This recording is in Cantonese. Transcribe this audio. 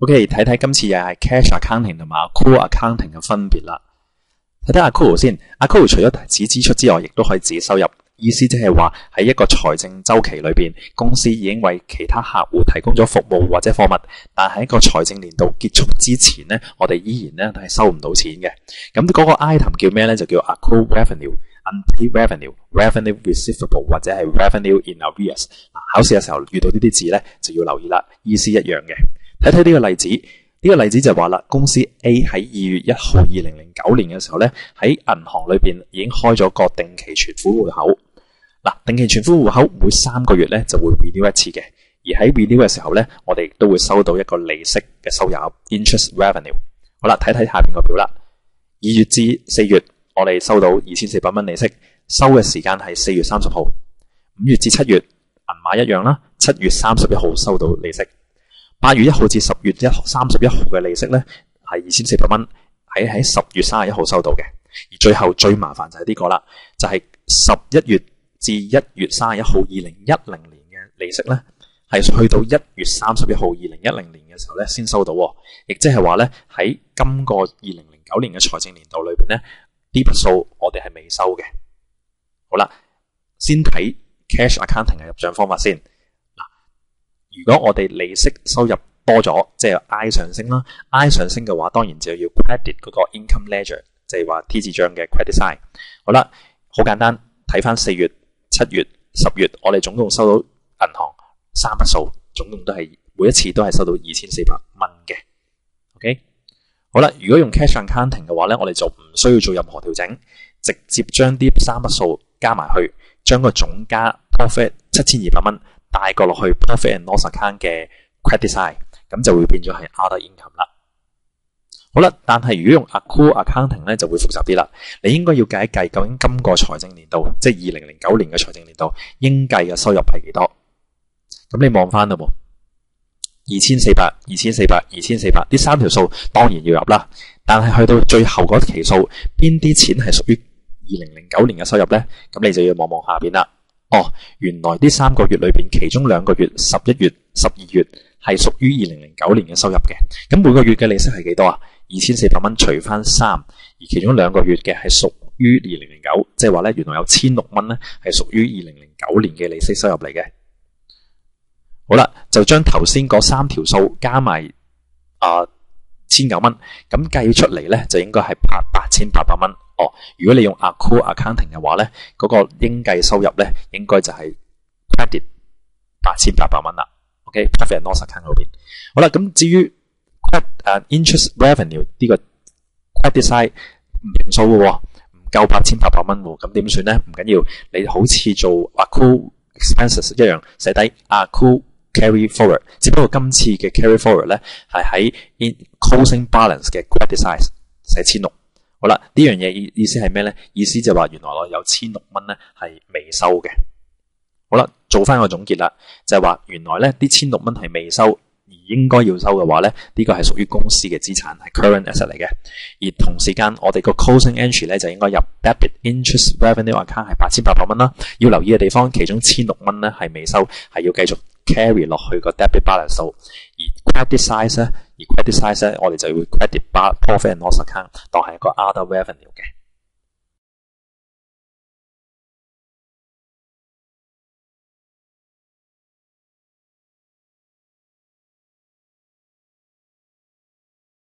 OK， 睇睇今次又係 cash accounting 同埋 accrual accounting 嘅分別啦。睇睇 accrual 先 ，accrual 除咗指支出之外，亦都可以指收入。意思即係話喺一個財政周期裏邊，公司已經為其他客戶提供咗服務或者貨物，但喺一個財政年度結束之前呢，我哋依然呢都係收唔到錢嘅。咁嗰個 item 叫咩呢？就叫 accrual revenue、unpaid revenue、revenue receivable 或者係 revenue in arrears。考試嘅時候遇到呢啲字呢，就要留意啦，意思一樣嘅。睇睇呢個例子，呢個例子就話啦，公司 A 喺2月1號2009年嘅時候呢，喺銀行裏邊已經開咗個定期存款戶口。嗱，定期存款戶口每3個月咧就會 renew 一次嘅，而喺 renew 嘅時候咧，我哋都會收到一個利息嘅收入 （interest revenue）。好啦，睇睇下邊個表啦。2月至4月，我哋收到2400蚊利息，收嘅時間係4月30號。5月至7月，銀碼一樣啦，7月31號收到利息。8月1號至10月31號嘅利息咧係2400蚊，喺10月31號收到嘅。而最後最麻煩就係呢個啦，就係11月至1月31號2010年嘅利息咧，係去到1月31號2010年嘅時候咧先收到，亦即係話咧喺今個2009年嘅財政年度裏邊咧，呢筆數我哋係未收嘅。好啦，先睇 cash accounting 嘅入賬方法先。嗱，如果我哋利息收入多咗，即係 I 上升啦 ，I 上升嘅話，當然就要 credit 嗰個 income ledger， 即係話 T 字帳嘅 credit side。好啦，好簡單，睇翻4月、7月、10月，我哋總共收到銀行3筆數，總共都係每一次都係收到2400蚊嘅。OK， 好啦，如果用 cash accounting 嘅話咧，我哋就唔需要做任何調整，直接將啲3筆數加埋去，將個總加 profit 7200蚊帶過落去 profit and loss account 嘅 credit side， 咁就會變咗係 other income 啦。好啦，但係如果用 accrual accounting 咧，就會複雜啲啦。你應該要計一計究竟今個財政年度，即係2009年嘅財政年度，應計嘅收入係幾多？咁你望翻啦喎，2400、2400、2400，呢3條數當然要入啦。但係去到最後嗰期數，邊啲錢係屬於2009年嘅收入呢？咁你就要望望下邊啦。哦，原來呢3個月裏邊，其中2個月11月、12月係屬於2009年嘅收入嘅。咁每個月嘅利息係幾多啊？2400蚊除翻3，而其中2個月嘅係屬於2009，即係話咧，原來有1600蚊咧係屬於2009年嘅利息收入嚟嘅。好啦，就將頭先嗰3條數加埋1900蚊，咁計出嚟咧就應該係8800蚊。哦，如果你用 accrual accounting 嘅話咧，嗰個應計收入咧應該就係 credit 8800蚊啦。OK，profit and loss account 嗰邊。好啦，咁至於interest revenue 呢個 credit side 唔平數嘅喎，唔夠8800蚊喎，咁點算咧？唔緊要，你好似做 accrual expenses 一樣，寫低 accrual carry forward， 只不過今次嘅 carry forward 咧係喺 closing balance 嘅 credit side 寫1600。好啦，呢樣嘢意思係咩咧？意思就話原來我有1600蚊咧係未收嘅。好啦，做翻個總結啦，就係話原來咧啲1600蚊係未收，而應該要收嘅話咧，呢個係屬於公司嘅資產，係 current asset 嚟嘅。而同時間我哋個 closing entry 咧就應該入 debit interest revenue account 係8800蚊啦。要留意嘅地方，其中1600蚊咧係未收，係要繼續 carry 落去個 debit balance 數。而 credit size 咧，我哋就會 credit profit and loss account 當係一個 other revenue 嘅。